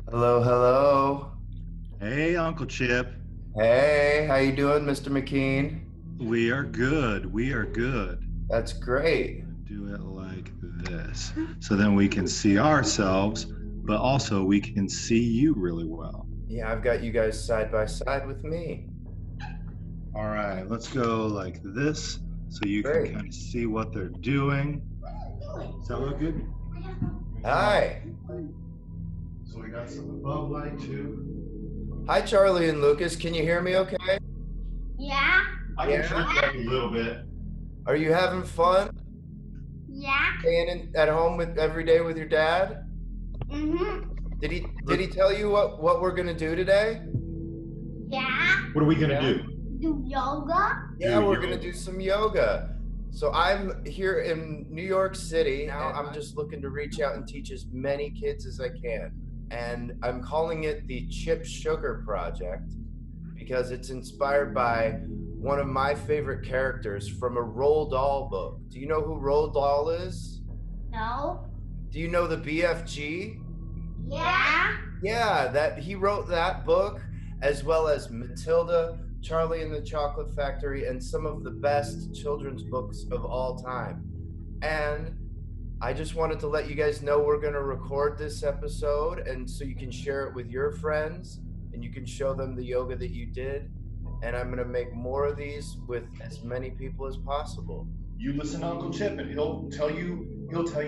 Hello, hello. Hey, Uncle Chip. Hey, how you doing, Mr. McKean? We are good. We are good. That's great. Do it like this. So then we can see ourselves, but also we can see you really well. Yeah, I've got you guys side by side with me. All right, let's go like this so you can Great. kind of see what they're doing. Does that look good? Hi. So we got some above light too. Hi, Charlie and Lucas. Can you hear me okay? Yeah, I can turn it up a little bit. Are you having fun yeah. staying at home with every day with your dad? Mm-hmm. Did he tell you what we're gonna do today? Yeah. What are we gonna Yeah. do? Do yoga. Yeah, we're yoga. gonna do some yoga. So I'm here in New York City. Now I'm just looking to reach out and teach as many kids as I can. And I'm calling it the Chip Sugar Project because it's inspired by one of my favorite characters from a Roald Dahl book. Do you know who Roald Dahl is? No. Do you know the BFG? Yeah. Yeah, that he wrote that book as well as Matilda, Charlie and the Chocolate Factory, and some of the best children's books of all time. And I just wanted to let you guys know we're going to record this episode, and so you can share it with your friends and you can show them the yoga that you did. And I'm going to make more of these with as many people as possible. You listen to Uncle Chip and he'll tell you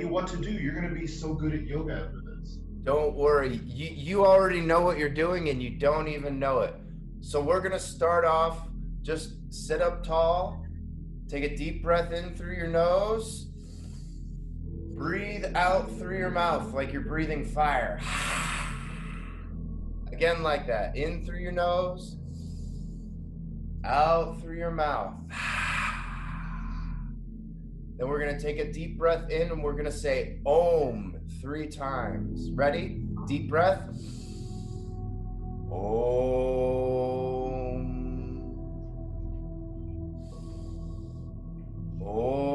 what to do. You're gonna be so good at yoga after this. Don't worry, you already know what you're doing and you don't even know it. So we're going to start off, just sit up tall, take a deep breath in through your nose. Breathe out through your mouth like you're breathing fire. Again, like that. In through your nose, out through your mouth. Then we're going to take a deep breath in and we're going to say Om 3 times. Ready? Deep breath. Om. Om.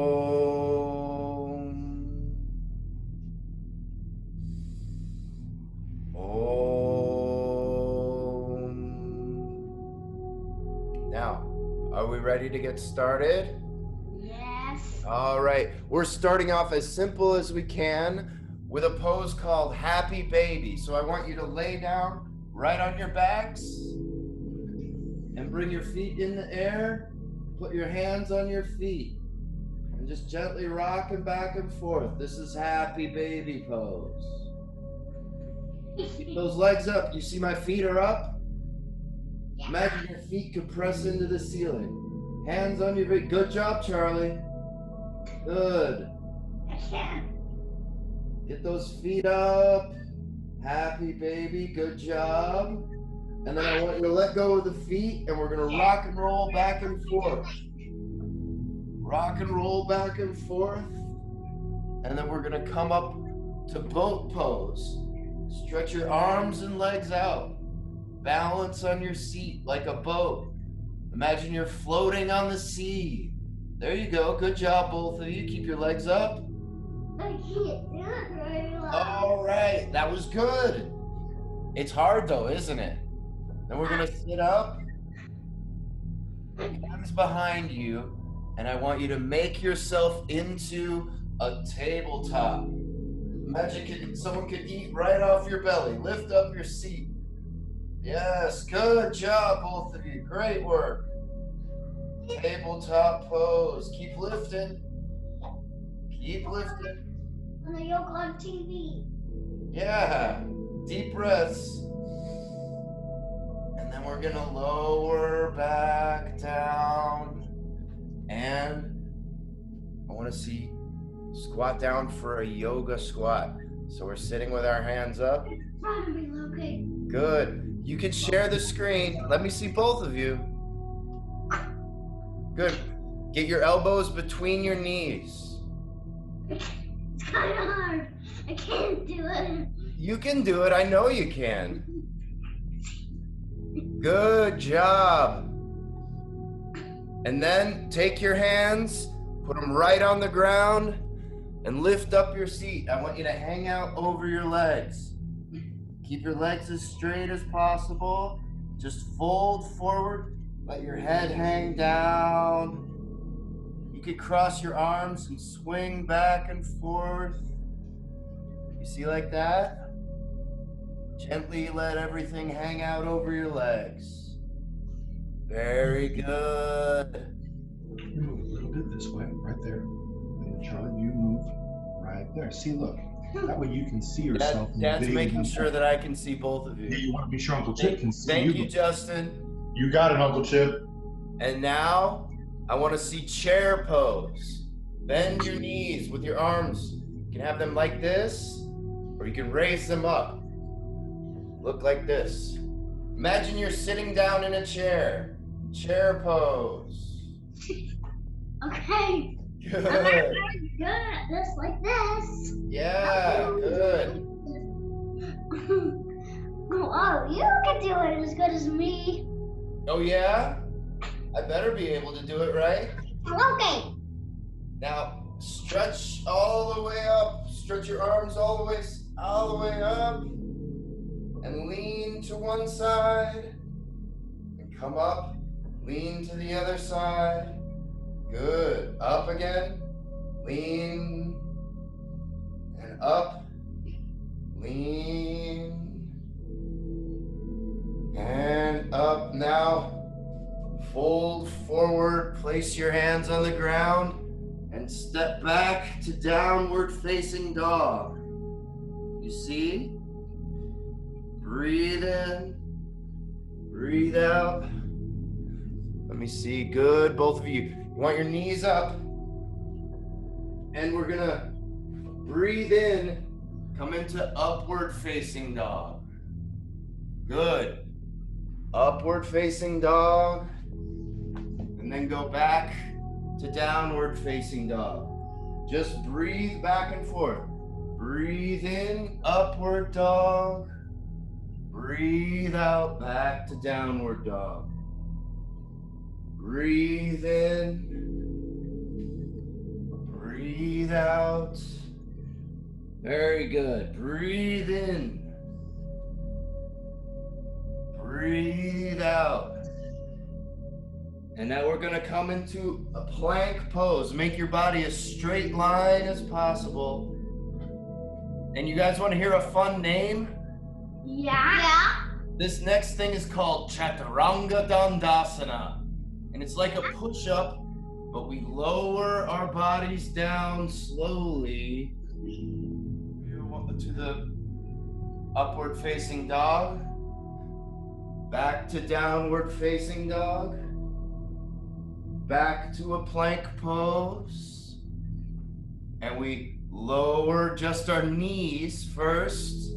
Om. Now, are we ready to get started? Yes. All right, we're starting off as simple as we can with a pose called Happy Baby. So I want you to lay down right on your backs and bring your feet in the air. Put your hands on your feet and just gently rock them back and forth. This is Happy Baby pose. Keep those legs up. You see my feet are up? Imagine your feet could press into the ceiling. Hands on your feet. Good job, Charlie. Good. I can't. Get those feet up. Happy baby. Good job. And then I want you to let go of the feet and we're going to rock and roll back and forth. Rock and roll back and forth. And then we're going to come up to boat pose. Stretch your arms and legs out. Balance on your seat like a boat. Imagine you're floating on the sea. There you go. Good job, both of you. Keep your legs up. I can't do it very well. All right. That was good. It's hard, though, isn't it? Then we're going to sit up. Hands behind you. And I want you to make yourself into a tabletop. Imagine someone could eat right off your belly. Lift up your seat. Yes, good job, both of you. Great work. Tabletop pose. Keep lifting. Keep lifting. On the yoga on TV. Yeah. Deep breaths. And then we're going to lower back down. And I want to see squat down for a yoga squat. So we're sitting with our hands up. In front of me, Loki. Good. You can share the screen. Let me see both of you. Good. Get your elbows between your knees. It's kind of hard. I can't do it. You can do it. I know you can. Good job. And then take your hands, put them right on the ground, and lift up your seat. I want you to hang out over your legs. Keep your legs as straight as possible. Just fold forward. Let your head hang down. You could cross your arms and swing back and forth. You see, like that? Gently let everything hang out over your legs. Very good. You move a little bit this way, right there. And Charlie, you move right there. See, look. That way you can see yourself. Dad's making sure that I can see both of you. Yeah, you want to be sure Uncle Chip can see you. Thank you, Justin. You got it, Uncle Chip. And now, I want to see chair pose. Bend your knees with your arms. You can have them like this, or you can raise them up. Look like this. Imagine you're sitting down in a chair. Chair pose. Okay. Good. I'm very good at this, like this. Yeah, good. Oh, you can do it as good as me. Oh yeah? I better be able to do it right. Okay. Now, stretch all the way up. Stretch your arms all the way up. And lean to one side. And come up. Lean to the other side. Good. Up again. Lean. And up. Lean. And up. Now, fold forward. Place your hands on the ground. And step back to downward facing dog. You see? Breathe in. Breathe out. Let me see. Good. Both of you. You want your knees up. And we're gonna breathe in. Come into upward facing dog. Good. Upward facing dog. And then go back to downward facing dog. Just breathe back and forth. Breathe in, upward dog. Breathe out, back to downward dog. Breathe in. Breathe out. Very good. Breathe in. Breathe out. And now we're gonna come into a plank pose. Make your body as straight line as possible. And you guys wanna hear a fun name? Yeah. This next thing is called Chaturanga Dandasana. And it's like a push-up, but we lower our bodies down slowly to the upward facing dog. Back to downward facing dog. Back to a plank pose. And we lower just our knees first.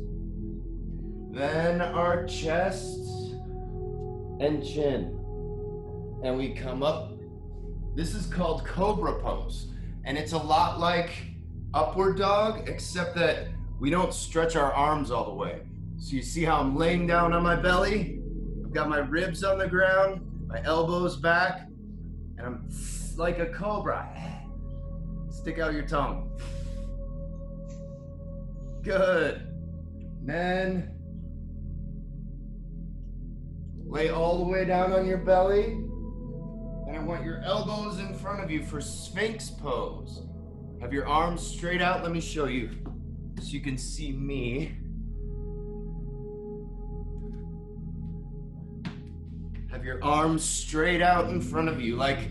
Then our chest and chin. And we come up. This is called cobra pose. And it's a lot like upward dog, except that we don't stretch our arms all the way. So you see how I'm laying down on my belly? I've got my ribs on the ground, my elbows back, and I'm like a cobra. Stick out your tongue. Good. Then lay all the way down on your belly. And I want your elbows in front of you for Sphinx pose. Have your arms straight out. Let me show you so you can see me. Have your arms straight out in front of you like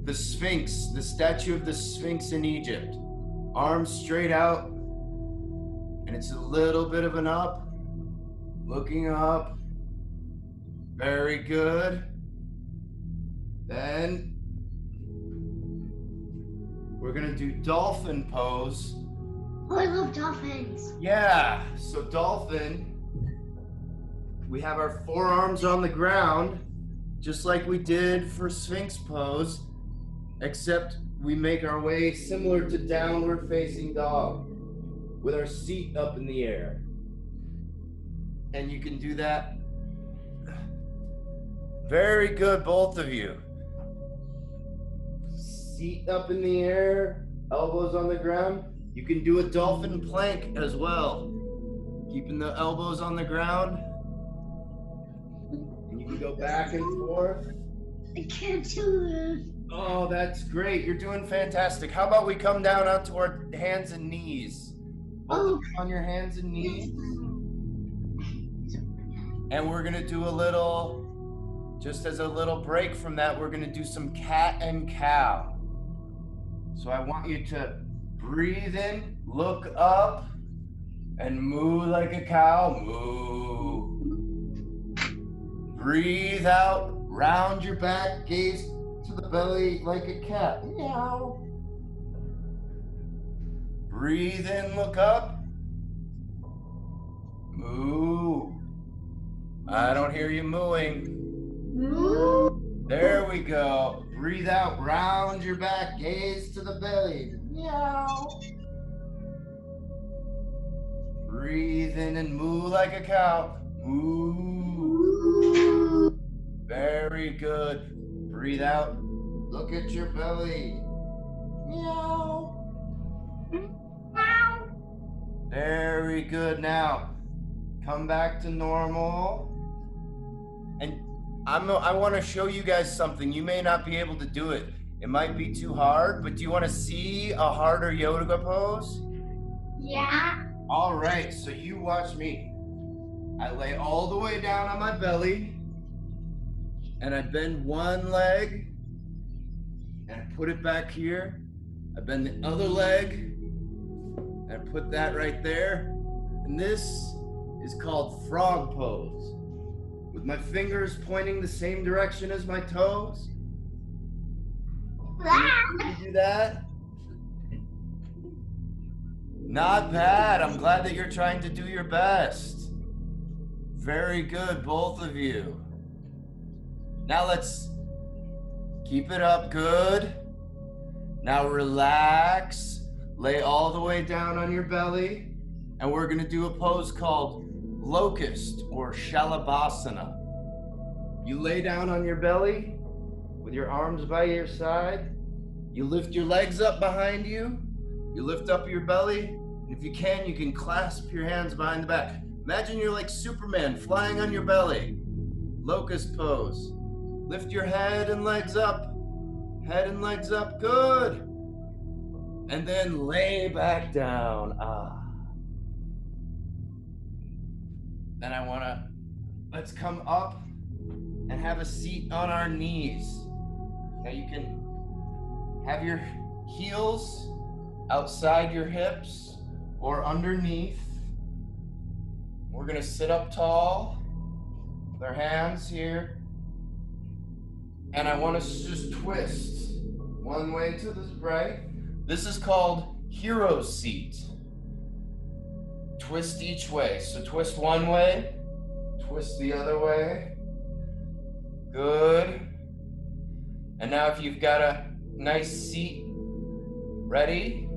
the Sphinx, the statue of the Sphinx in Egypt. Arms straight out. And it's a little bit of an up. Looking up. Very good. Then we're gonna do dolphin pose. Oh, I love dolphins. Yeah, so dolphin, we have our forearms on the ground, just like we did for Sphinx pose, except we make our way similar to downward facing dog, with our seat up in the air. And you can do that. Very good, both of you. Seat up in the air, elbows on the ground. You can do a dolphin plank as well. Keeping the elbows on the ground. And you can go back and forth. I can't do this. Oh, that's great. You're doing fantastic. How about we come down onto our hands and knees? Both on your hands and knees. And we're gonna do a little, just as a little break from that, we're gonna do some cat and cow. So I want you to breathe in, look up, and moo like a cow, moo. Breathe out, round your back, gaze to the belly like a cat, meow. Breathe in, look up, moo. I don't hear you mooing. There we go. Breathe out, round your back, gaze to the belly, meow. Breathe in and moo like a cow, moo. Very good. Breathe out, look at your belly, meow. Very good. Now, come back to normal. And I want to show you guys something. You may not be able to do it. It might be too hard, but do you want to see a harder yoga pose? Yeah. All right, so you watch me. I lay all the way down on my belly, and I bend one leg, and I put it back here. I bend the other leg, and I put that right there. And this is called frog pose. With my fingers pointing the same direction as my toes. Can you do that? Not bad. I'm glad that you're trying to do your best. Very good, both of you. Now let's keep it up. Good. Now relax. Lay all the way down on your belly. And we're going to do a pose called locust or shalabhasana. You lay down on your belly with your arms by your side. You lift your legs up behind you. You lift up your belly. And if you can clasp your hands behind the back. Imagine you're like Superman flying on your belly. Locust pose. Lift your head and legs up. Head and legs up. Good. And then lay back down. Then let's come up and have a seat on our knees. Now you can have your heels outside your hips or underneath. We're gonna sit up tall with our hands here. And I want us to just twist one way to the right. This is called hero seat. Twist each way. So twist one way, twist the other way. Good. And now if you've got a nice seat ready,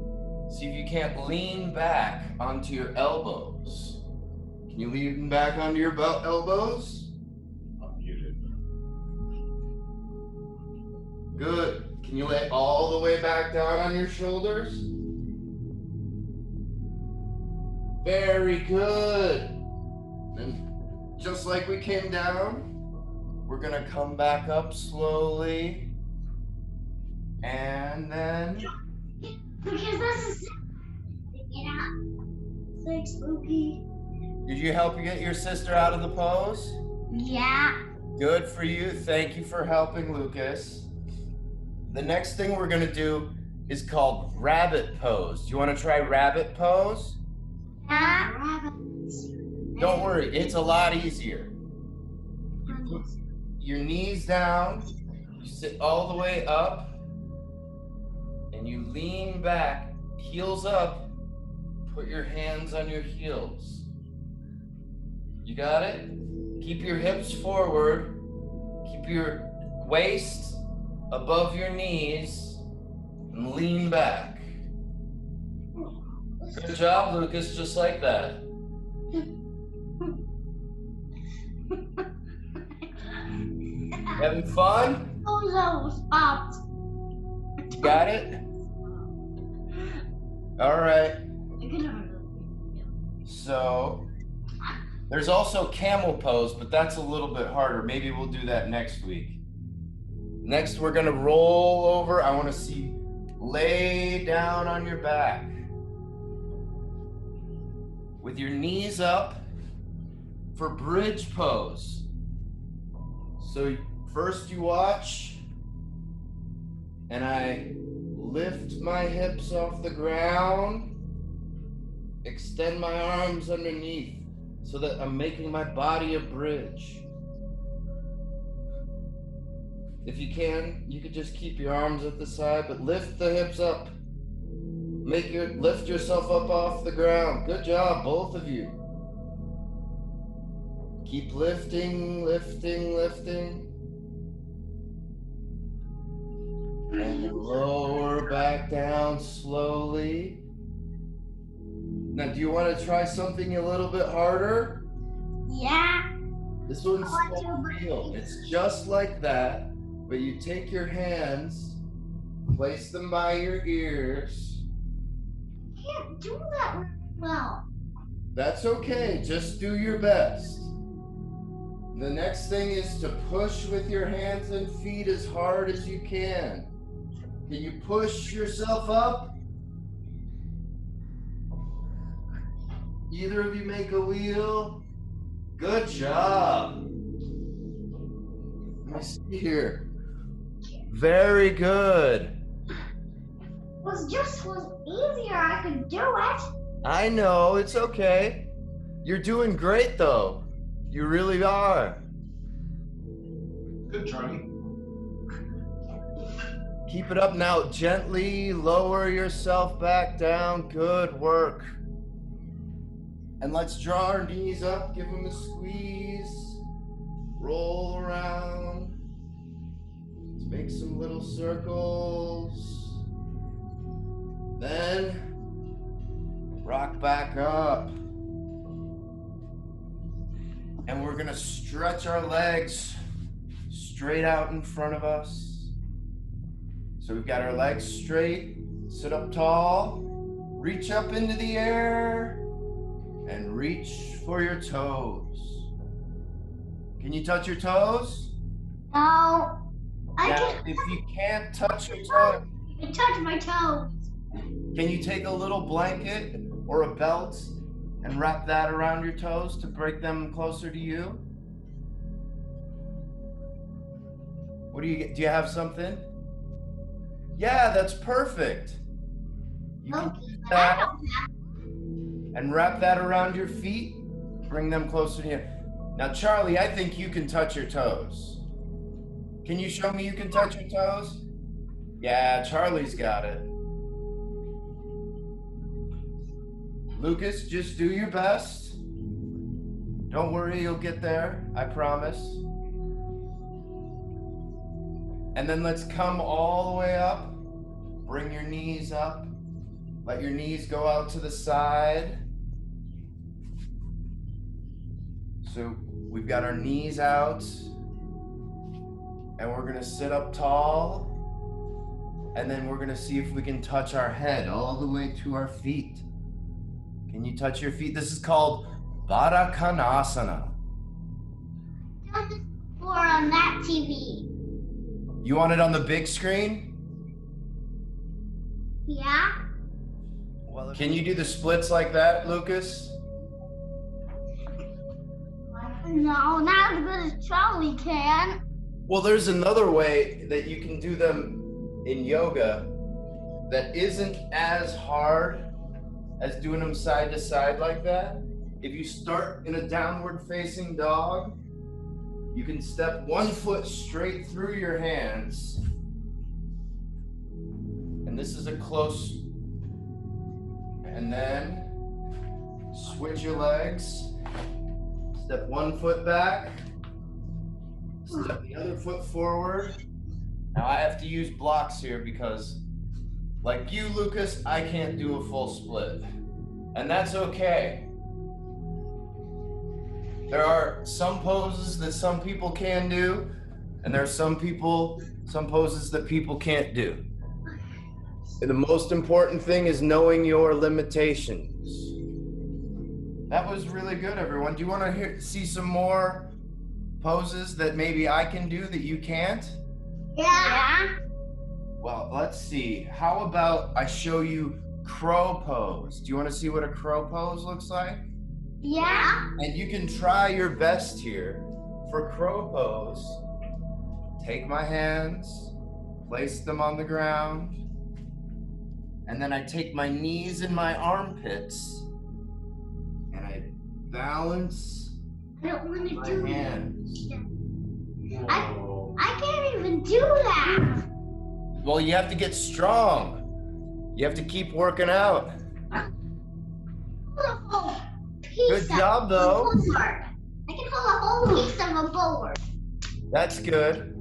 see if you can't lean back onto your elbows. Can you lean back onto your elbows? I'm muted. Good. Can you lay all the way back down on your shoulders? Very good. And just like we came down, we're gonna come back up slowly. And then... Because this is... Get out. It's like spooky. Did you help you get your sister out of the pose? Yeah. Good for you. Thank you for helping, Lucas. The next thing we're gonna do is called rabbit pose. Do you wanna try rabbit pose? Yeah. Rabbits. Don't worry, it's a lot easier. You put your knees down, you sit all the way up, and you lean back, heels up, put your hands on your heels. You got it? Keep your hips forward, keep your waist above your knees, and lean back. Good job, Lucas, just like that. Having fun? Oh, that was popped. Got it? All right. So There's also camel pose, but that's a little bit harder. Maybe we'll do that next week. Next, we're gonna roll over. I wanna see lay down on your back with your knees up for bridge pose. So first you watch, and I lift my hips off the ground, extend my arms underneath so that I'm making my body a bridge. If you can, you could just keep your arms at the side, but lift the hips up. Lift yourself up off the ground. Good job, both of you. Keep lifting, lifting, lifting. And lower back down slowly. Now, do you want to try something a little bit harder? Yeah. This one's called real. It's just like that, but you take your hands, place them by your ears. I can't do that really well. That's okay, just do your best. The next thing is to push with your hands and feet as hard as you can. Can you push yourself up? Either of you make a wheel? Good job. Let me see here. Very good. Was easier. I could do it. I know, it's okay. You're doing great though. You really are. Good, Charlie. Keep it up now. Gently lower yourself back down. Good work. And let's draw our knees up. Give them a squeeze. Roll around. Let's make some little circles. Then rock back up. And we're gonna stretch our legs straight out in front of us. So we've got our legs straight, sit up tall, reach up into the air, and reach for your toes. Can you touch your toes? No. Now, if you can't touch your toes, I can touch my toes. can you take a little blanket or a belt and wrap that around your toes to break them closer to you? What do you have something? Yeah, that's perfect. You can Okay, use but I that don't have. and wrap that around your feet. Bring them closer to you. Now, Charlie, I think you can touch your toes. Can you show me you can touch your toes? Yeah, Charlie's got it. Lucas, just do your best. Don't worry, you'll get there, I promise. And then let's come all the way up. Bring your knees up. Let your knees go out to the side. So we've got our knees out. And we're gonna sit up tall. And then we're gonna see if we can touch our head all the way to our feet. Can you touch your feet? This is called Baddha Konasana. I've done this before on that TV. You want it on the big screen? Yeah. Well, can you do the splits like that, Lucas? No, not as good as Charlie can. Well, there's another way that you can do them in yoga that isn't as hard as doing them side to side like that. If you start in a downward facing dog, you can step one foot straight through your hands. And this is a close. And then switch your legs. Step one foot back. Step the other foot forward. Now I have to use blocks here because, like you, Lucas, I can't do a full split. And that's okay. There are some poses that some people can do, and there are some poses that people can't do. And the most important thing is knowing your limitations. That was really good, everyone. Do you want to see some more poses that maybe I can do that you can't? Yeah. Well, let's see. How about I show you crow pose? Do you want to see what a crow pose looks like? Yeah. And you can try your best here. For crow pose, take my hands, place them on the ground, and then I take my knees and my armpits, and I balance I don't want to my do hands. Whoa. I can't even do that. Well, you have to get strong. You have to keep working out. Good job, though. I can hold a whole piece of a board. That's good.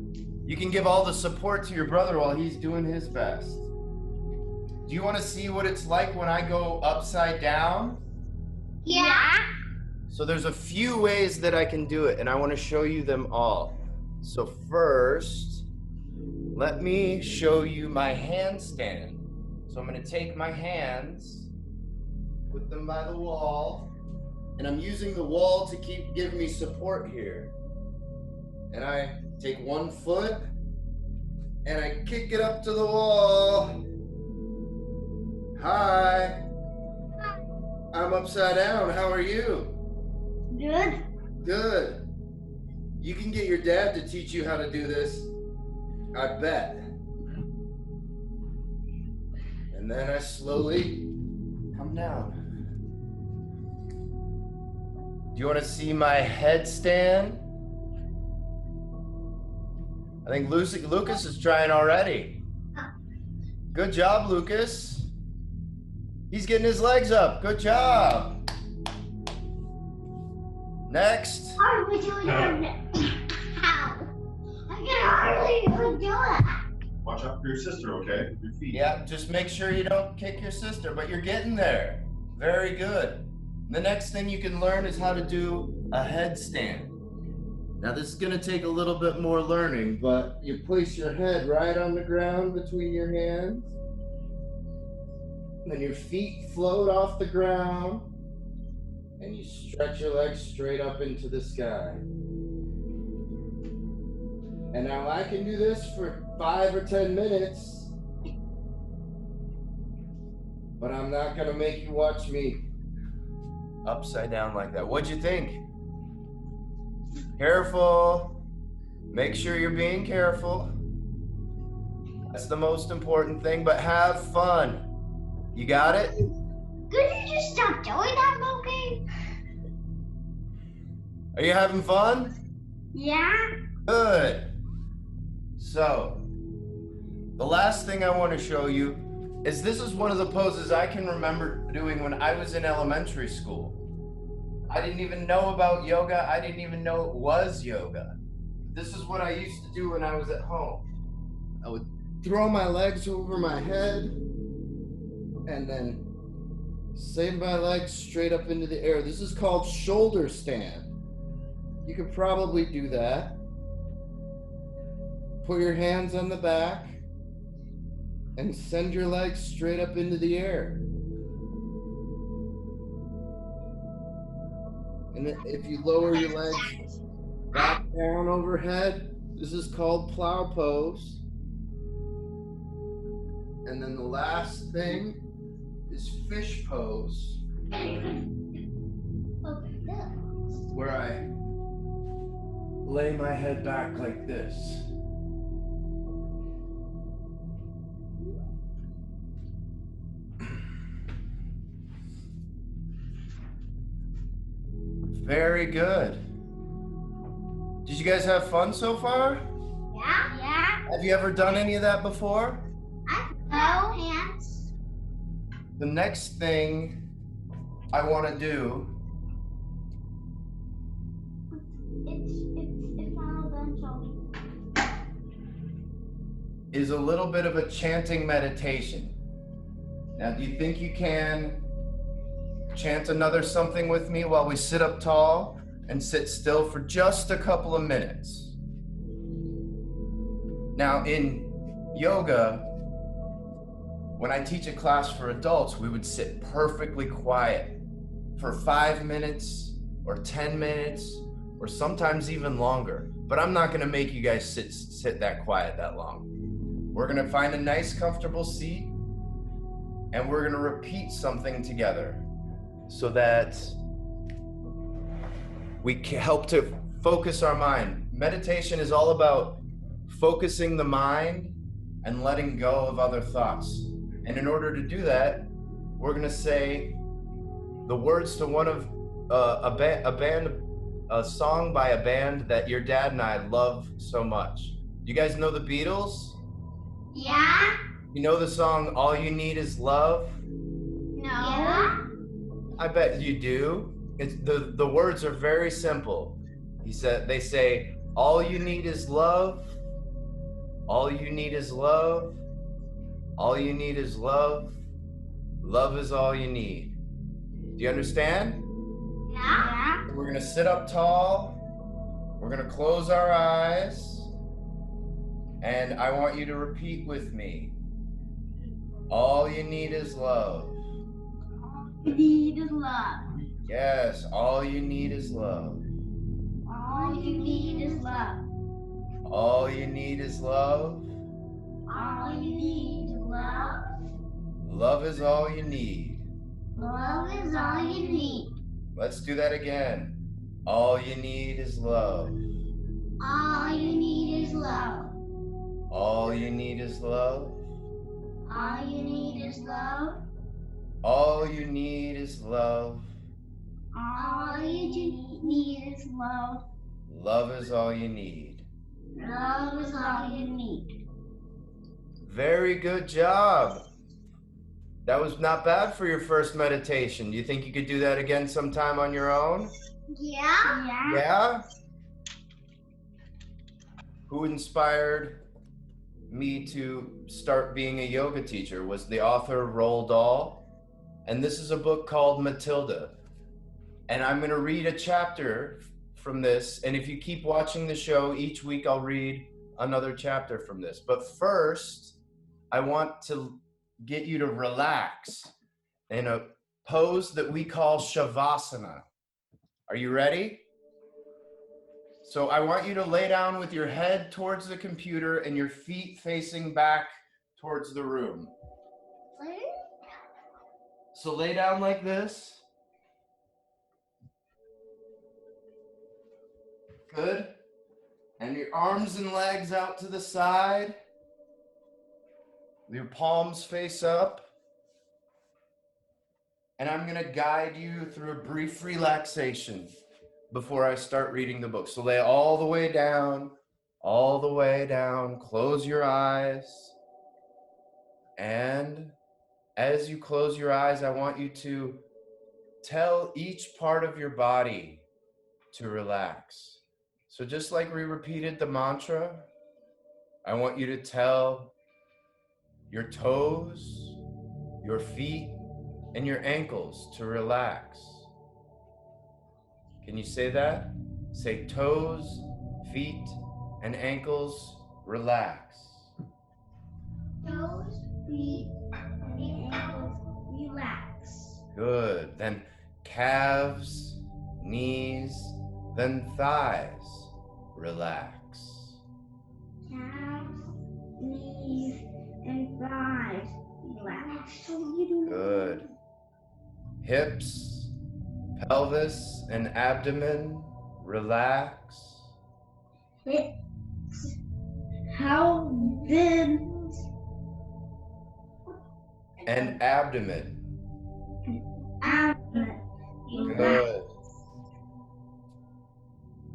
You can give all the support to your brother while he's doing his best. Do you want to see what it's like when I go upside down? Yeah. So there's a few ways that I can do it, and I want to show you them all. So first, let me show you my handstand. So I'm going to take my hands, put them by the wall, and I'm using the wall to keep giving me support here. And I take one foot, and I kick it up to the wall. Hi. I'm upside down. How are you? Good. Good. You can get your dad to teach you how to do this. I bet. And then I slowly come down. Do you want to see my headstand? I think Lucas is trying already. Good job, Lucas. He's getting his legs up. Good job. Next. How are we doing it? How? I can hardly even do it. Watch out for your sister, okay? Your feet. Yeah, just make sure you don't kick your sister, but you're getting there. Very good. The next thing you can learn is how to do a headstand. Now this is going to take a little bit more learning, but you place your head right on the ground between your hands. And then your feet float off the ground. And you stretch your legs straight up into the sky. And now I can do this for 5 or 10 minutes. But I'm not going to make you watch me upside down like that. What'd you think? Careful. Make sure you're being careful. That's the most important thing, but have fun. You got it? Could you just stop doing that, Loki? Are you having fun? Yeah. Good. So, the last thing I want to show you is this is one of the poses I can remember doing when I was in elementary school. I didn't even know about yoga. I didn't even know it was yoga. This is what I used to do when I was at home. I would throw my legs over my head and then send my legs straight up into the air. This is called shoulder stand. You could probably do that. Put your hands on the back and send your legs straight up into the air. And if you lower your legs back down overhead, this is called plow pose. And then the last thing is fish pose, where I lay my head back like this. Very good. Did you guys have fun so far? Yeah. Yeah. Have you ever done any of that before? No hands. The next thing I want to do It's final done, is a little bit of a chanting meditation. Now, do you think you can chant another something with me while we sit up tall and sit still for just a couple of minutes? Now, in yoga, when I teach a class for adults, we would sit perfectly quiet for 5 minutes or 10 minutes or sometimes even longer. But I'm not gonna make you guys sit that quiet that long. We're gonna find a nice comfortable seat and we're gonna repeat something together so that we can help to focus our mind. Meditation is all about focusing the mind and letting go of other thoughts. And in order to do that, we're gonna say the words to one of a song by a band that your dad and I love so much. You guys know the Beatles? Yeah? You know the song All You Need Is Love? No? Yeah? I bet you do. The words are very simple. They say, all you need is love. All you need is love. All you need is love. Love is all you need. Do you understand? Yeah? We're gonna sit up tall. We're gonna close our eyes. And I want you to repeat with me. All you need is love. All you need is love. Yes, all you need is love. All you need is love. All you need is love. All you need is love. Love is all you need. Love is all you need. Let's do that again. All you need is love. All you need is love. All you need is love. All you need is love. All you need is love. All you need is love. Love is all you need. Love is all you need. Very good job. That was not bad for your first meditation. Do you think you could do that again sometime on your own? Yeah? Yeah? Who inspired me to start being a yoga teacher was the author Roald Dahl. And this is a book called Matilda. And I'm going to read a chapter from this. And if you keep watching the show, each week I'll read another chapter from this. But first, I want to get you to relax in a pose that we call Shavasana. Are you ready? So I want you to lay down with your head towards the computer and your feet facing back towards the room. So lay down like this. Good. And your arms and legs out to the side. Your palms face up. And I'm going to guide you through a brief relaxation before I start reading the book. So lay all the way down, close your eyes. And as you close your eyes, I want you to tell each part of your body to relax. So just like we repeated the mantra, I want you to tell your toes, your feet, and your ankles to relax. Can you say that? Say toes, feet, and ankles, relax. Toes, feet, and ankles, relax. Good. Then calves, knees, then thighs, relax. Calves, knees, and thighs, relax. Good. Hips, pelvis, and abdomen, relax. Hips, pelvis, And abdomen. abdomen, relax. Good.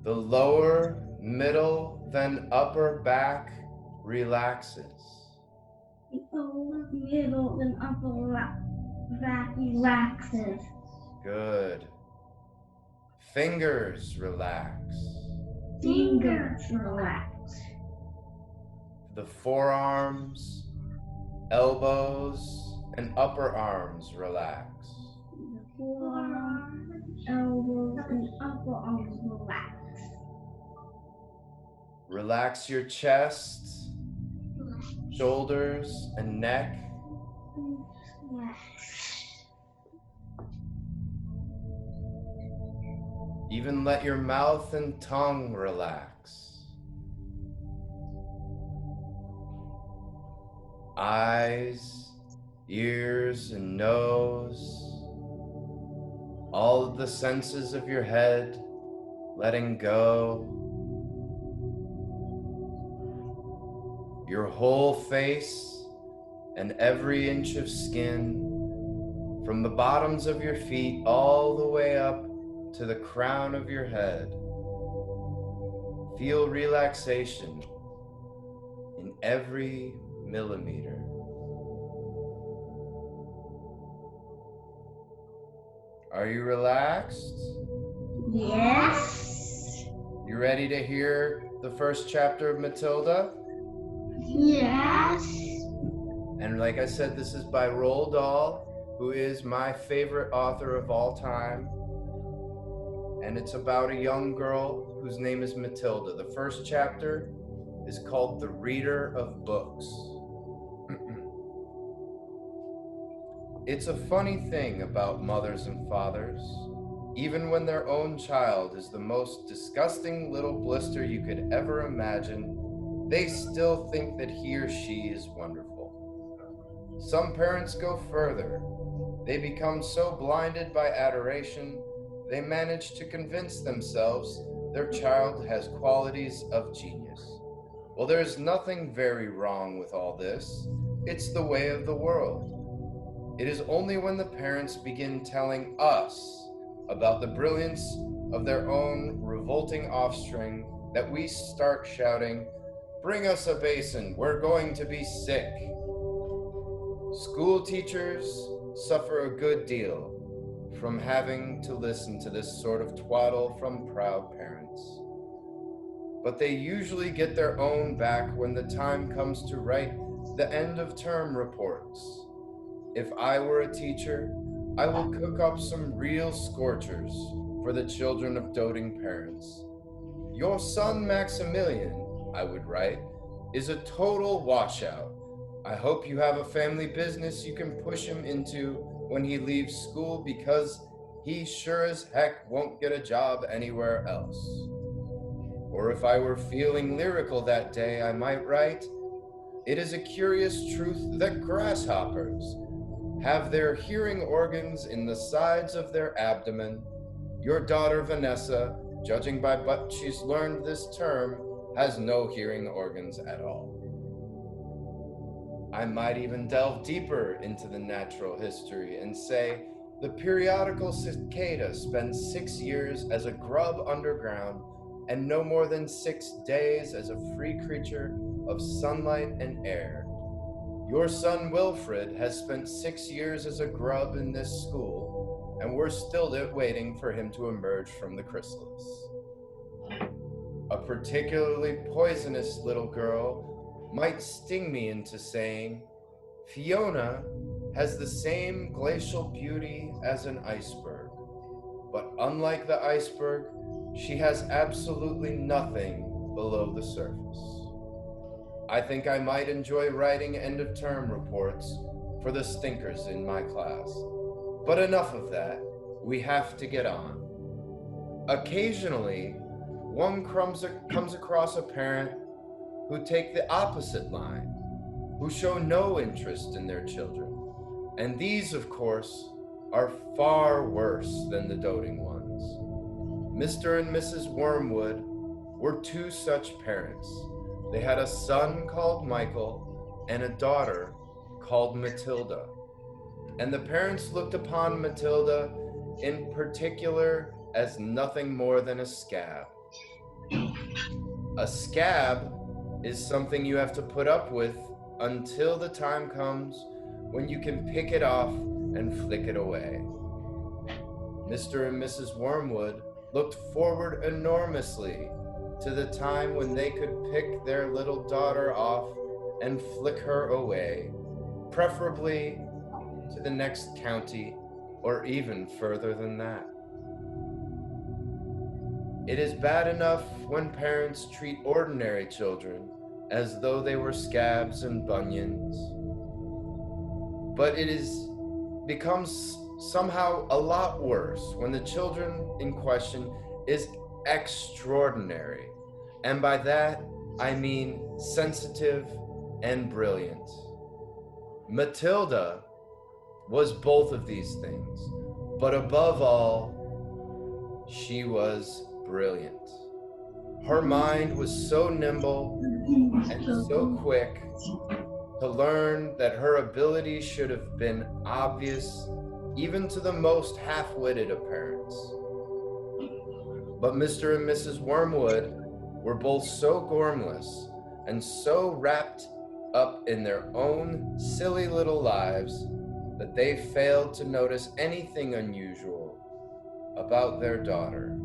The lower, middle, then upper back relaxes. The lower, middle, and upper back relaxes. Good. Fingers relax. Fingers relax. The forearms, elbows, and upper arms relax. The forearms, elbows, and upper arms relax. Relax your chest, shoulders, and neck. Relax. Even let your mouth and tongue relax. Eyes, ears, and nose. All of the senses of your head, letting go. Your whole face and every inch of skin, from the bottoms of your feet all the way up to the crown of your head. Feel relaxation in every millimeter. Are you relaxed? Yes. You ready to hear the first chapter of Matilda? Yes. And like I said, this is by Roald Dahl, who is my favorite author of all time. And it's about a young girl whose name is Matilda. The first chapter is called The Reader of Books. It's a funny thing about mothers and fathers. Even when their own child is the most disgusting little blister you could ever imagine, they still think that he or she is wonderful. Some parents go further. They become so blinded by adoration, they manage to convince themselves their child has qualities of genius. Well, there's nothing very wrong with all this. It's the way of the world. It is only when the parents begin telling us about the brilliance of their own revolting offspring that we start shouting, "Bring us a basin, we're going to be sick." School teachers suffer a good deal from having to listen to this sort of twaddle from proud parents. But they usually get their own back when the time comes to write the end of term reports. If I were a teacher, I will cook up some real scorchers for the children of doting parents. "Your son Maximilian," I would write, "is a total washout. I hope you have a family business you can push him into when he leaves school, because he sure as heck won't get a job anywhere else." Or if I were feeling lyrical that day, I might write, "It is a curious truth that grasshoppers have their hearing organs in the sides of their abdomen. Your daughter Vanessa, judging by what she's learned this term, has no hearing organs at all." I might even delve deeper into the natural history and say, the periodical cicada spends 6 years as a grub underground and no more than 6 days as a free creature of sunlight and air. Your son Wilfred has spent 6 years as a grub in this school, and we're still waiting for him to emerge from the chrysalis. A particularly poisonous little girl might sting me into saying, "Fiona has the same glacial beauty as an iceberg, but unlike the iceberg, she has absolutely nothing below the surface." I think I might enjoy writing end-of-term reports for the stinkers in my class. But enough of that. We have to get on. Occasionally, one comes across a parent who take the opposite line, who show no interest in their children. And these, of course, are far worse than the doting ones. Mr. and Mrs. Wormwood were two such parents. They had a son called Michael and a daughter called Matilda. And the parents looked upon Matilda in particular as nothing more than a scab. A scab is something you have to put up with until the time comes when you can pick it off and flick it away. Mr. and Mrs. Wormwood looked forward enormously to the time when they could pick their little daughter off and flick her away, preferably to the next county or even further than that. It is bad enough when parents treat ordinary children as though they were scabs and bunions, but it becomes somehow a lot worse when the children in question is extraordinary. And by that, I mean sensitive and brilliant. Matilda was both of these things, but above all, she was brilliant. Her mind was so nimble and so quick to learn that her ability should have been obvious even to the most half-witted of parents. But Mr. and Mrs. Wormwood were both so gormless and so wrapped up in their own silly little lives that they failed to notice anything unusual about their daughter.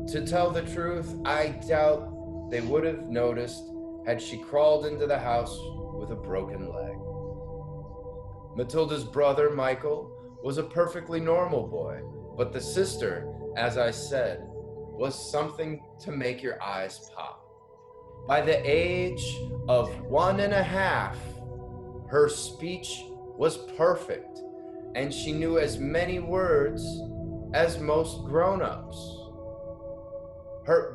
To tell the truth, I doubt they would have noticed had she crawled into the house with a broken leg. Matilda's brother, Michael, was a perfectly normal boy, but the sister, as I said, was something to make your eyes pop. By the age of 1.5, her speech was perfect, and she knew as many words as most grown-ups.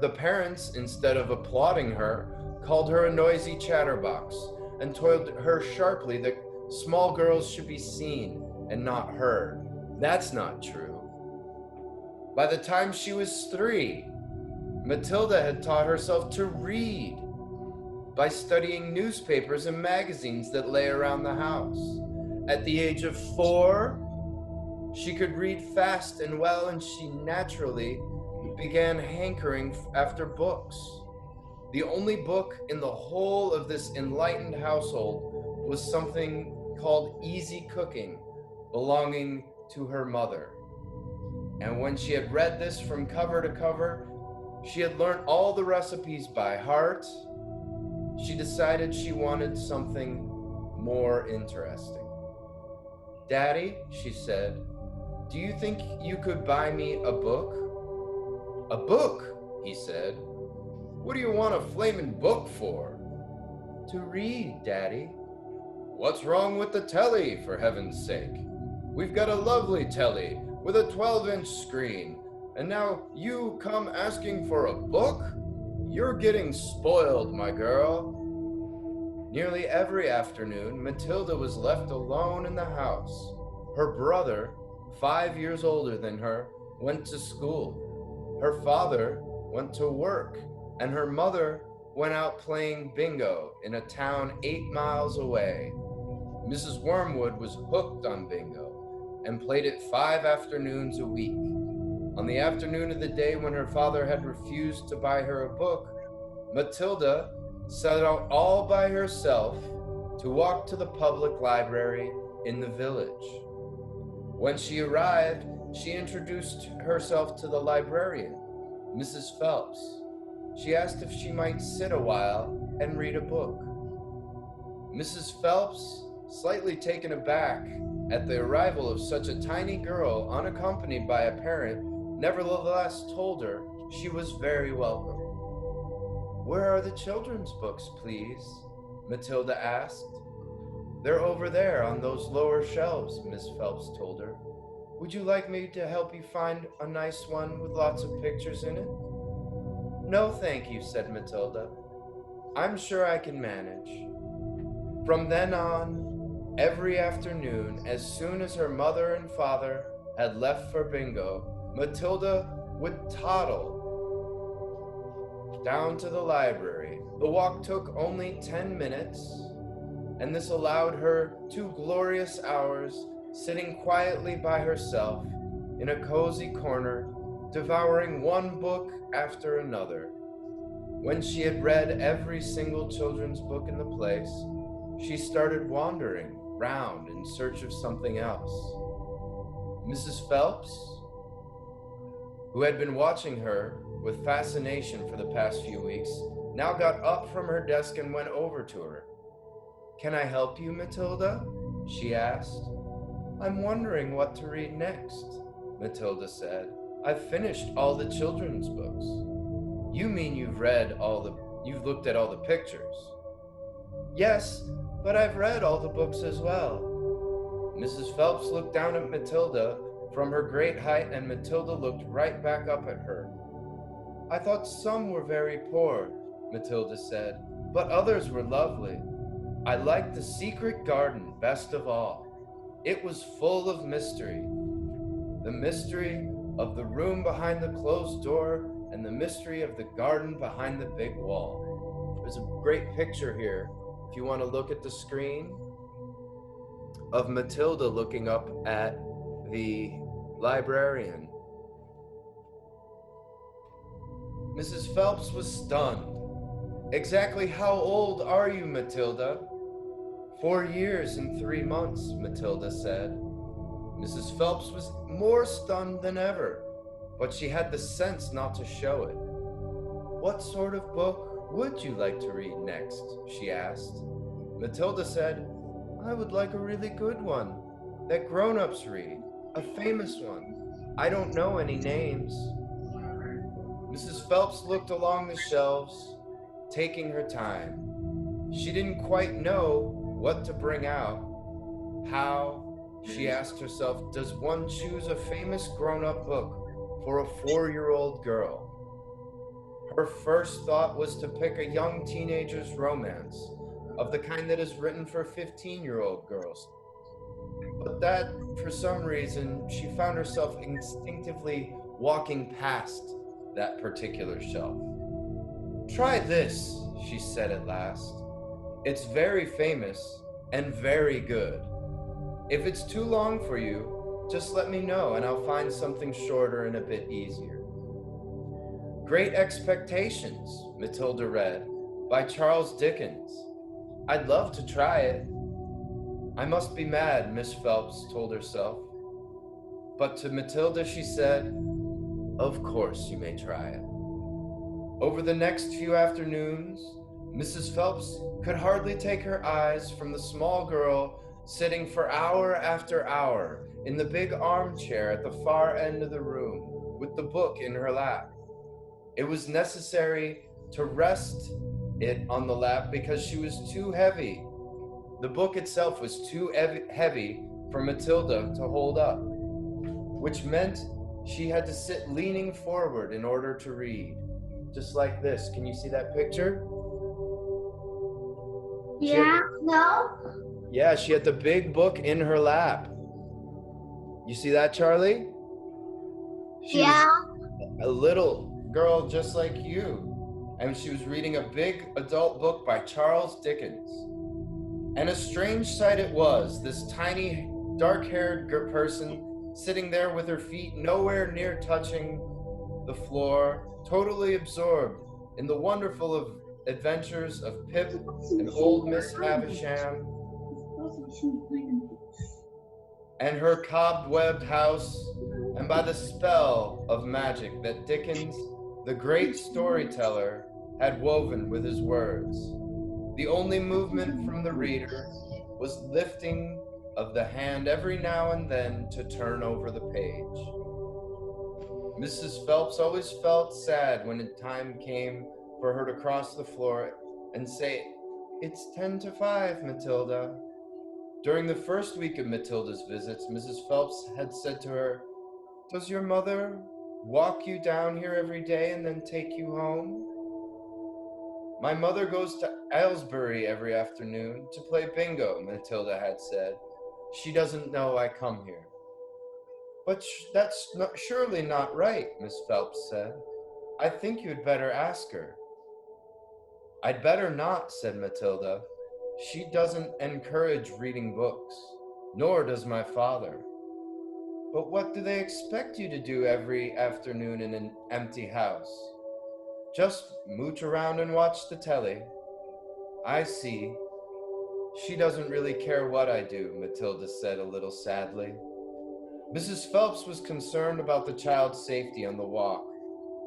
The parents, instead of applauding her, called her a noisy chatterbox and told her sharply that small girls should be seen and not heard. That's not true. By the time she was 3, Matilda had taught herself to read by studying newspapers and magazines that lay around the house. At the age of 4, she could read fast and well, and she naturally began hankering after books. The only book in the whole of this enlightened household was something called Easy Cooking, belonging to her mother. And when she had read this from cover to cover, she had learned all the recipes by heart. She decided she wanted something more interesting. "Daddy," she said, "do you think you could buy me a book?" "A book?" he said. "What do you want a flaming book for?" "To read, Daddy." "What's wrong with the telly, for heaven's sake? We've got a lovely telly with a 12-inch screen, and now you come asking for a book? You're getting spoiled, my girl." Nearly every afternoon, Matilda was left alone in the house. Her brother, 5 years older than her, went to school. Her father went to work, and her mother went out playing bingo in a town 8 miles away. Mrs. Wormwood was hooked on bingo and played it 5 afternoons a week. On the afternoon of the day when her father had refused to buy her a book, Matilda set out all by herself to walk to the public library in the village. When she arrived, she introduced herself to the librarian, Mrs. Phelps. She asked if she might sit a while and read a book. Mrs. Phelps, slightly taken aback at the arrival of such a tiny girl unaccompanied by a parent, nevertheless told her she was very welcome. "Where are the children's books, please?" Matilda asked. "They're over there on those lower shelves," Miss Phelps told her. "Would you like me to help you find a nice one with lots of pictures in it?" "No, thank you," said Matilda. "I'm sure I can manage." From then on, every afternoon, as soon as her mother and father had left for bingo, Matilda would toddle down to the library. The walk took only 10 minutes, and this allowed her 2 glorious hours sitting quietly by herself in a cozy corner, devouring one book after another. When she had read every single children's book in the place, she started wandering round in search of something else. Mrs. Phelps, who had been watching her with fascination for the past few weeks, now got up from her desk and went over to her. "Can I help you, Matilda?" she asked. "I'm wondering what to read next," Matilda said. "I've finished all the children's books." "You mean you've looked at all the pictures?" "Yes, but I've read all the books as well." Mrs. Phelps looked down at Matilda from her great height, and Matilda looked right back up at her. I thought some were very poor, Matilda said, but others were lovely. I liked the secret garden best of all. It was full of mystery. The mystery of the room behind the closed door and the mystery of the garden behind the big wall. There's a great picture here, if you want to look at the screen, of Matilda looking up at the librarian. Mrs. Phelps was stunned. Exactly how old are you, Matilda? 4 years and 3 months, Matilda said. Mrs. Phelps was more stunned than ever, but she had the sense not to show it. What sort of book would you like to read next? She asked. Matilda said, I would like a really good one that grown-ups read, a famous one. I don't know any names. Mrs. Phelps looked along the shelves, taking her time. She didn't quite know what to bring out. How, she asked herself, does one choose a famous grown-up book for a 4-year-old girl? Her first thought was to pick a young teenager's romance, of the kind that is written for 15-year-old girls. But that, for some reason, she found herself instinctively walking past that particular shelf. Try this, she said at last. It's very famous and very good. If it's too long for you, just let me know and I'll find something shorter and a bit easier. Great Expectations, Matilda read, by Charles Dickens. I'd love to try it. I must be mad, Miss Phelps told herself. But to Matilda she said, of course you may try it. Over the next few afternoons, Mrs. Phelps could hardly take her eyes from the small girl sitting for hour after hour in the big armchair at the far end of the room with the book in her lap. It was necessary to rest it on the lap because she was too heavy. The book itself was too heavy for Matilda to hold up, which meant she had to sit leaning forward in order to read. Just like this. Can you see that picture? Yeah, no? Yeah, she had the big book in her lap. You see that, Charlie? She Yeah. was a little girl just like you. And she was reading a big adult book by Charles Dickens. And a strange sight it was, this tiny, dark-haired person sitting there with her feet nowhere near touching the floor, totally absorbed in the wonderful adventures of Pip and old Miss Havisham and her cobwebbed house, and by the spell of magic that Dickens, the great storyteller, had woven with his words. The only movement from the reader was lifting of the hand every now and then to turn over the page. Mrs. Phelps always felt sad when the time came for her to cross the floor and say, "It's 10 to 5, Matilda." During the first week of Matilda's visits, Mrs. Phelps had said to her, "Does your mother walk you down here every day and then take you home?" "My mother goes to Aylesbury every afternoon to play bingo," Matilda had said. "She doesn't know I come here." "But that's surely not right," Miss Phelps said. "I think you'd better ask her." "I'd better not," said Matilda. "She doesn't encourage reading books, nor does my father." "But what do they expect you to do every afternoon in an empty house?" "Just mooch around and watch the telly." "I see. She doesn't really care what I do," Matilda said a little sadly. Mrs. Phelps was concerned about the child's safety on the walk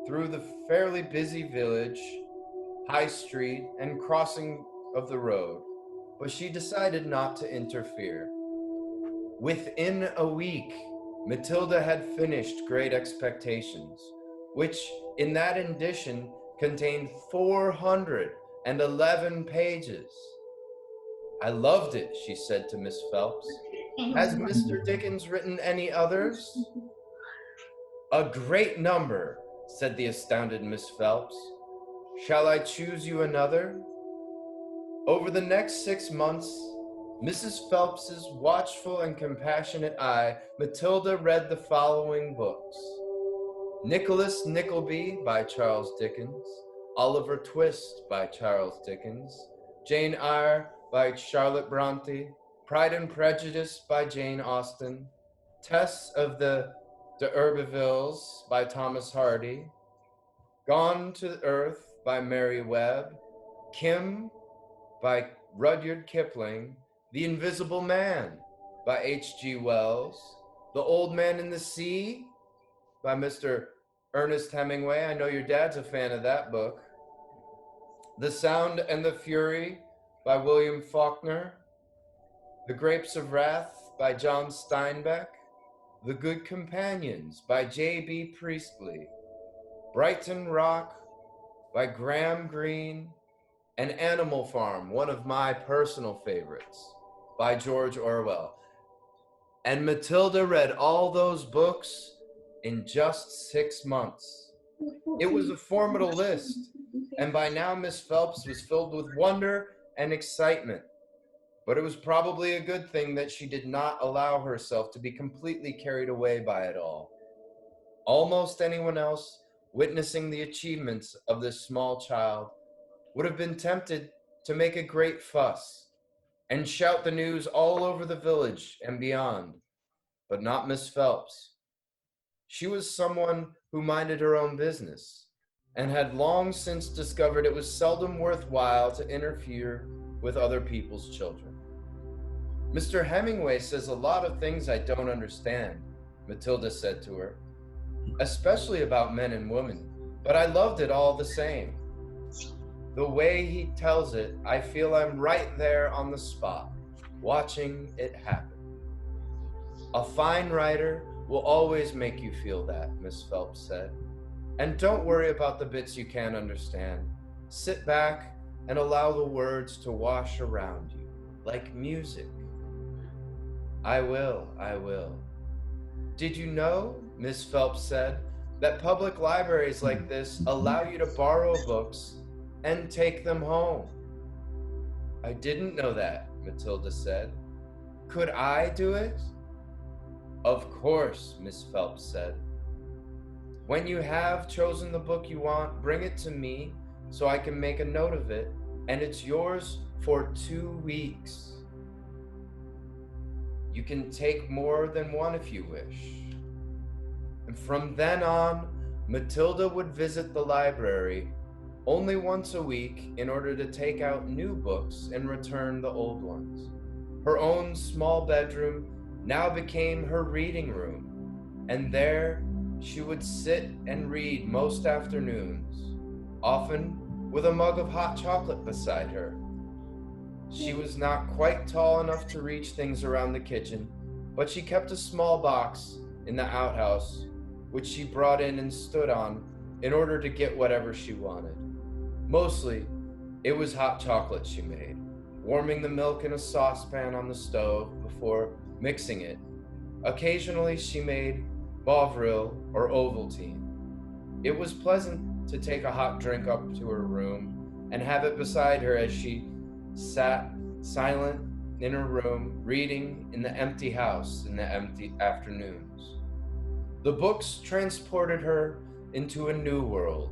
through the fairly busy village, high street, and crossing of the road, but she decided not to interfere. Within a week, Matilda had finished Great Expectations, which in that edition contained 411 pages. "I loved it," she said to Miss Phelps. "Has Mr. Dickens written any others?" "A great number," said the astounded Miss Phelps. Shall I choose you another? Over the next 6 months, Mrs. Phelps's watchful and compassionate eye, Matilda read the following books: Nicholas Nickleby by Charles Dickens, Oliver Twist by Charles Dickens, Jane Eyre by Charlotte Bronte, Pride and Prejudice by Jane Austen, Tess of the D'Urbervilles by Thomas Hardy, Gone to Earth by Mary Webb, Kim by Rudyard Kipling, The Invisible Man by H.G. Wells, The Old Man in the Sea by Mr. Ernest Hemingway. I know your dad's a fan of that book. The Sound and the Fury by William Faulkner, The Grapes of Wrath by John Steinbeck, The Good Companions by J.B. Priestley, Brighton Rock by Graham Greene, and Animal Farm, one of my personal favorites, by George Orwell. And Matilda read all those books in just 6 months. It was a formidable list, and by now Miss Phelps was filled with wonder and excitement. But it was probably a good thing that she did not allow herself to be completely carried away by it all. Almost anyone else witnessing the achievements of this small child would have been tempted to make a great fuss and shout the news all over the village and beyond, but not Miss Phelps. She was someone who minded her own business and had long since discovered it was seldom worthwhile to interfere with other people's children. Mr. Hemingway says a lot of things I don't understand, Matilda said to her, especially about men and women, but I loved it all the same. The way he tells it, I feel I'm right there on the spot, watching it happen. A fine writer will always make you feel that, Miss Phelps said. And don't worry about the bits you can't understand. Sit back and allow the words to wash around you, like music. I will. Did you know, Miss Phelps said, that public libraries like this allow you to borrow books and take them home? I didn't know that, Matilda said. Could I do it? Of course, Miss Phelps said. When you have chosen the book you want, bring it to me so I can make a note of it, and it's yours for 2 weeks. You can take more than one if you wish. And from then on, Matilda would visit the library only once a week in order to take out new books and return the old ones. Her own small bedroom now became her reading room, and there she would sit and read most afternoons, often with a mug of hot chocolate beside her. She was not quite tall enough to reach things around the kitchen, but she kept a small box in the outhouse, which she brought in and stood on in order to get whatever she wanted. Mostly, it was hot chocolate she made, warming the milk in a saucepan on the stove before mixing it. Occasionally, she made Bovril or Ovaltine. It was pleasant to take a hot drink up to her room and have it beside her as she sat silent in her room, reading in the empty house in the empty afternoons. The books transported her into a new world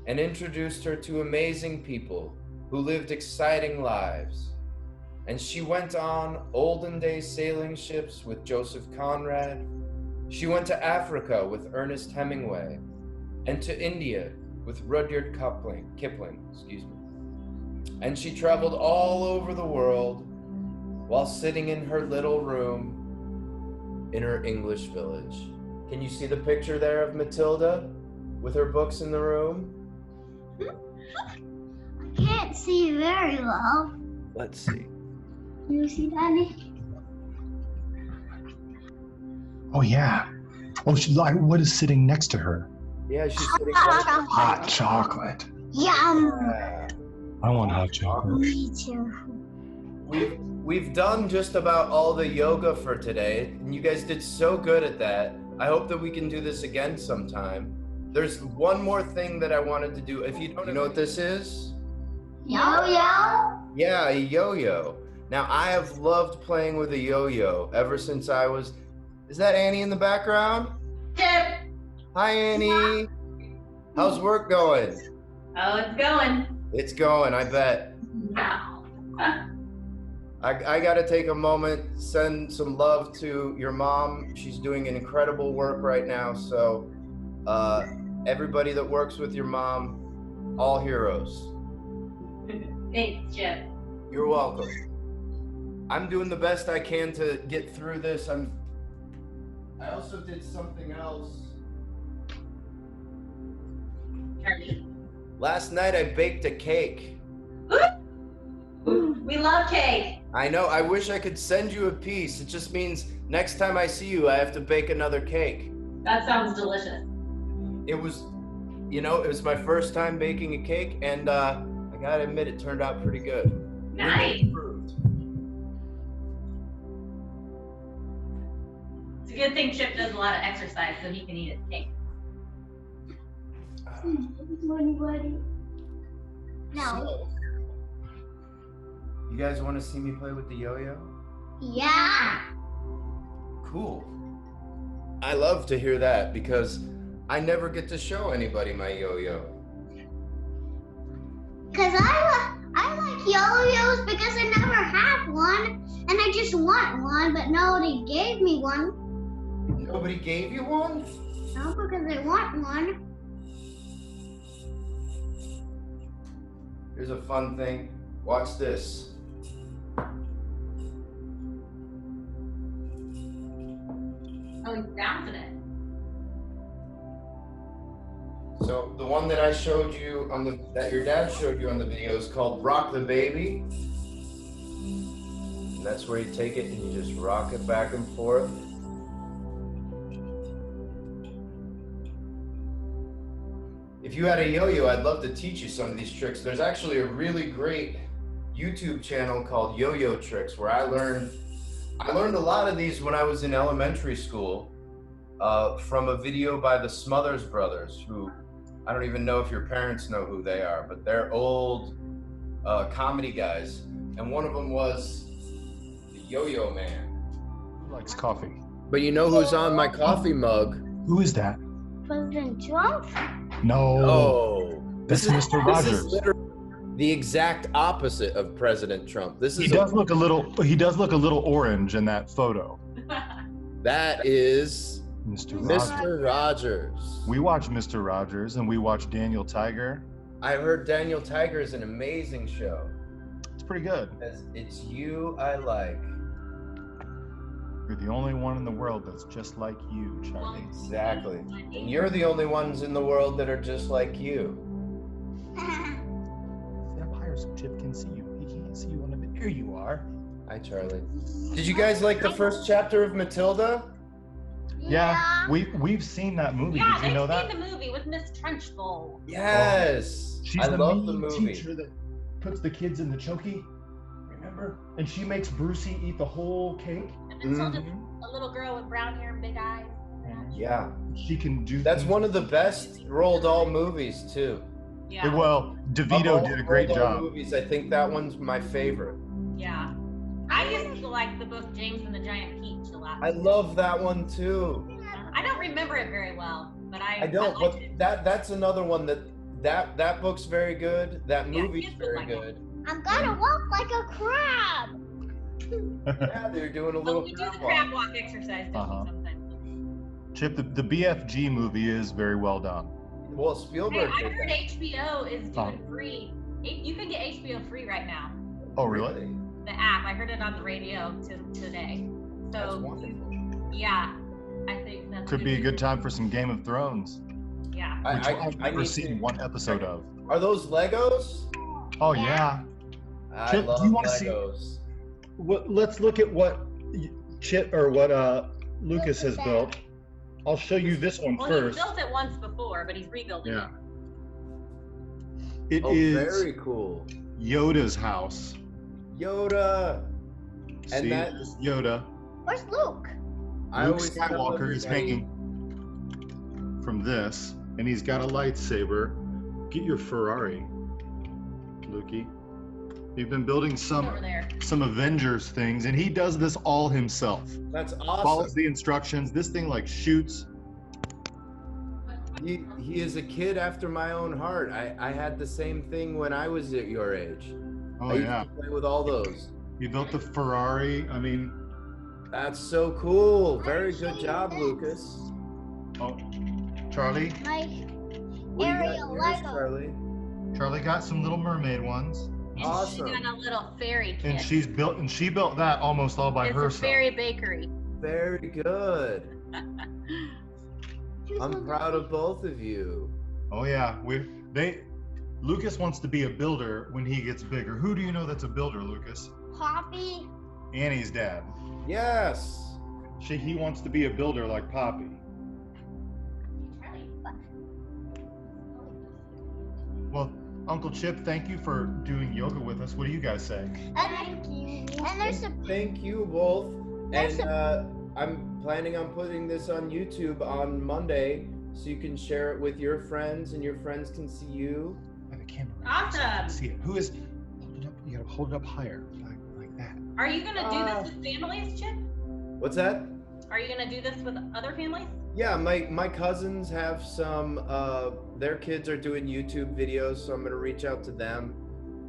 and introduced her to amazing people who lived exciting lives. And she went on olden day sailing ships with Joseph Conrad. She went to Africa with Ernest Hemingway, and to India with Rudyard Kipling. And she traveled all over the world while sitting in her little room in her English village. Can you see the picture there of Matilda with her books in the room? I can't see very well. Let's see. Can you see, Daddy? Oh, yeah. Oh, what is sitting next to her? Yeah, she's sitting right. Hot chocolate. Yum. Yeah. I want hot chocolate. Me too. We've done just about all the yoga for today, and you guys did so good at that. I hope that we can do this again sometime. There's one more thing that I wanted to do. If you don't know what this is? Yo-yo? Yeah, a yo-yo. Now, I have loved playing with a yo-yo ever since I was... Is that Annie in the background? Chip. Hi, Annie. How's work going? Oh, it's going. It's going, I bet. Wow. I got to take a moment, send some love to your mom. She's doing an incredible work right now. So everybody that works with your mom, all heroes. Thanks, Chip. You're welcome. I'm doing the best I can to get through this. I also did something else. Charley. Last night I baked a cake. We love cake. I know, I wish I could send you a piece. It just means next time I see you, I have to bake another cake. That sounds delicious. It was, it was my first time baking a cake, and I gotta admit, it turned out pretty good. Nice. It's a good thing Chip does a lot of exercise so he can eat his cake. No. So, you guys want to see me play with the yo-yo? Yeah. Cool. I love to hear that because I never get to show anybody my yo-yo. Because I like yo-yos because I never have one. And I just want one, but nobody gave me one. Nobody gave you one? No, because I want one. Here's a fun thing. Watch this. Oh, he's bouncing it. So the one that I showed you that your dad showed you on the video is called Rock the Baby. And that's where you take it and you just rock it back and forth. If you had a yo-yo, I'd love to teach you some of these tricks. There's actually a really great YouTube channel called Yo-Yo Tricks where I learned a lot of these when I was in elementary school from a video by the Smothers Brothers, who I don't even know if your parents know who they are, but they're old comedy guys. And one of them was the Yo-Yo Man. Who likes coffee? But you know who's on my coffee mug? Who is that? President Trump? No. Oh, That's Mr. Rogers. This is literally the exact opposite of President Trump. He does look a little orange in that photo. That is Mr. Rogers. We watch Mr. Rogers and we watch Daniel Tiger. I heard Daniel Tiger is an amazing show. It's pretty good. It's you I like. You're the only one in the world that's just like you, Charlie. Exactly. And you're the only ones in the world that are just like you. Step higher so Chip can see you. He can't see you on the... There you are. Hi, Charlie. Did you guys like the first chapter of Matilda? Yeah, we've seen that movie. Yeah, Did you know that? I've seen the movie with Miss Trunchbull. Yes. She's I the love the mean movie. teacher that puts the kids in the chokey. Remember? And she makes Brucey eat the whole cake. And then just a little girl with brown hair and big eyes. Yeah. She can do. That's things one of the best Roald Dahl movies too. Yeah. Well, DeVito did a great Roald Dahl job. movies, I think that one's my favorite. Yeah. I used to like the book James and the Giant Peach a lot. I love that one too. I don't remember it very well, but I don't, but that's another one that book's very good. That movie's very good. I'm gonna walk like a crab. Yeah, they're doing a little we do the crab crab walk exercise sometimes. Chip, the BFG movie is very well done. Well, Hey, Spielberg I did heard that. HBO is doing free. You can get HBO free right now. Oh, really? The app. I heard it on the radio today. That's So wonderful. yeah, I think that's Could be a good time for some Game of Thrones, Yeah. which I've I never need seen to- one episode of. Are those Legos? Oh yeah. I Chip, do love you wanna see- Legos. Let's look at what Chip or what Lucas has built. I'll show you this one Well, first. he's built it once before, but he's rebuilding Yeah. it. It is Very cool. Yoda's house. Yoda. And See, that- this is Yoda. Where's Luke? I Luke always Skywalker remember is that- hanging from this, and he's got a lightsaber. Get your Ferrari, Lukey. You've been building Over there. some Avengers things, and he does this all himself. That's Follows awesome. the instructions. This thing like shoots. He is a kid after my own heart. I had the same thing when I was at your age. Oh I used yeah. to play with all those. He built the Ferrari. I mean, That's so cool. Very good job, Lucas. oh, Charlie. My What do you got Ariel yours, Lego. Charlie? Charlie got some Little Mermaid ones, And Awesome. she got a little fairy kit. and she built that almost all by it's herself. a fairy bakery. Very good. Choose I'm one. proud of both of you. Oh yeah, Lucas wants to be a builder when he gets bigger. Who do you know that's a builder, Lucas? Poppy. Annie's dad. Yes. He wants to be a builder like Poppy. Well, Uncle Chip, thank you for doing yoga with us. What do you guys say? Thank you. And there's a Thank you both. There's And I'm planning on putting this on YouTube on Monday so you can share it with your friends and your friends can see you. By the camera. Awesome. See it. Who is? Hold it up. You gotta hold it up higher, like that. Are you gonna do this with families, Chip? What's that? Are you gonna do this with other families? Yeah, my cousins have some, their kids are doing YouTube videos, so I'm gonna reach out to them.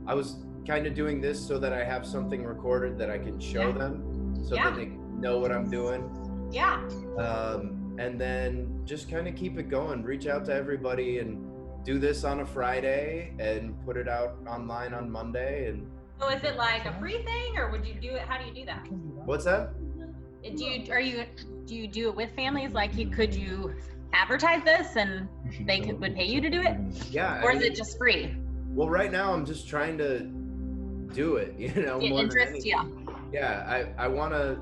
I was kind of doing this so that I have something recorded that I can show Yeah. them so Yeah. that they know what I'm doing. Yeah. And then just kind of keep it going, reach out to everybody and do this on a Friday and put it out online on Monday. And So is it like a free thing, or would you do it? How do you do that? what's that? Do you do it with families? Like, could you advertise this and they would pay you to do it, Yeah. or I is mean, it just free? well, right now I'm just trying to do it, Get more than interest, anything. yeah. Yeah, I want to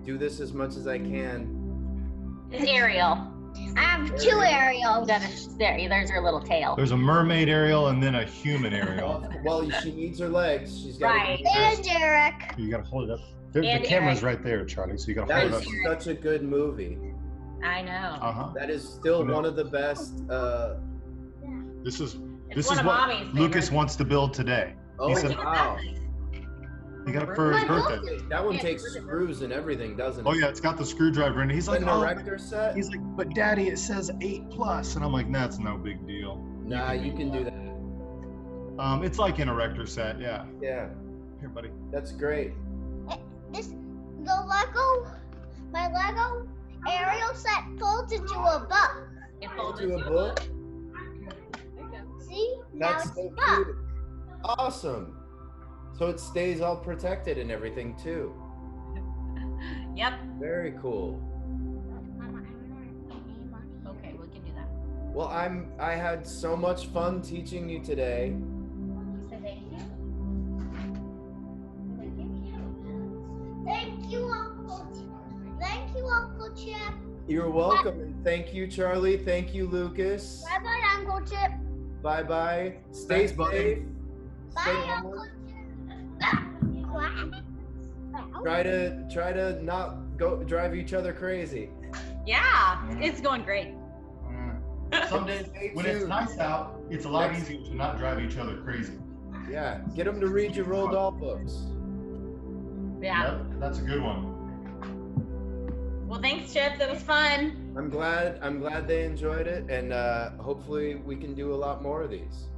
do this as much as I can. It's Ariel. I have two Ariels. There's your little tail. There's a mermaid Ariel and then a human Ariel. Well, she needs her legs. She's got Right. And Derek. You gotta hold it up. The And camera's Eric. right there, Charlie. So you gotta That hold is it up. Eric. such a good movie. I know. Uh-huh. That is still one of the best. This is It's one of what Mommy's Lucas favorites. wants to build today. Oh He said- wow! He got it for his My birthday. That one Yeah, takes it's really screws and everything, doesn't it? Oh yeah, it's got the screwdriver in it. He's like, An oh, erector set? he's like, but Daddy, it says 8+, and I'm like, that's no big deal. Nah, you can do that. It's like an erector set, yeah. Yeah, Here, buddy. that's great. My Lego Ariel set folds into a book. It folds Do into a book? See? Now That's it's so a book. cute. Awesome. So it stays all protected and everything too. Yep. Very cool. Okay, we can do that. Well, I had so much fun teaching you today. Thank you, Uncle. Thank you, Uncle Chip. You're welcome, and thank you, Charlie. Thank you, Lucas. Bye bye, Uncle Chip. Bye bye. Stay Thanks, buddy. safe. Stay Bye, humble. Uncle Chip. Try to not go drive each other crazy. Yeah, it's going great. Someday, stay When it's tuned. nice out, it's a lot easier to not drive each other crazy. Yeah, get them to read your Roald Dahl books. Yeah. Yep, that's a good one. Well, thanks, Chip. That was fun. I'm glad they enjoyed it, and hopefully we can do a lot more of these.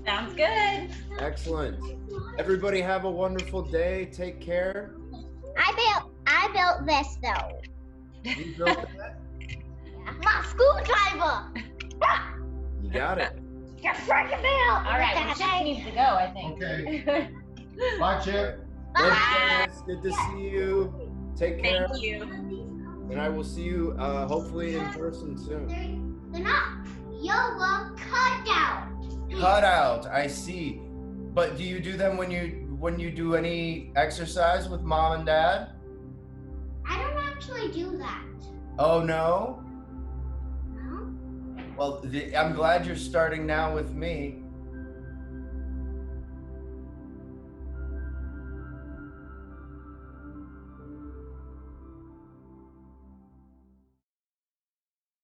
Sounds good. Excellent. Everybody have a wonderful day. Take care. I built this though. You built that? My screwdriver. You got it. You're freaking built. All right, well, Chip needs to go, I think. Okay. Bye, Chip. Thanks, guys. Good to see you. Take care. Thank you. And I will see you hopefully in person soon. They're not yoga cutout. Cut out. I see. But do you do them when you do any exercise with mom and dad? I don't actually do that. Oh no. No? Well, I'm glad you're starting now with me.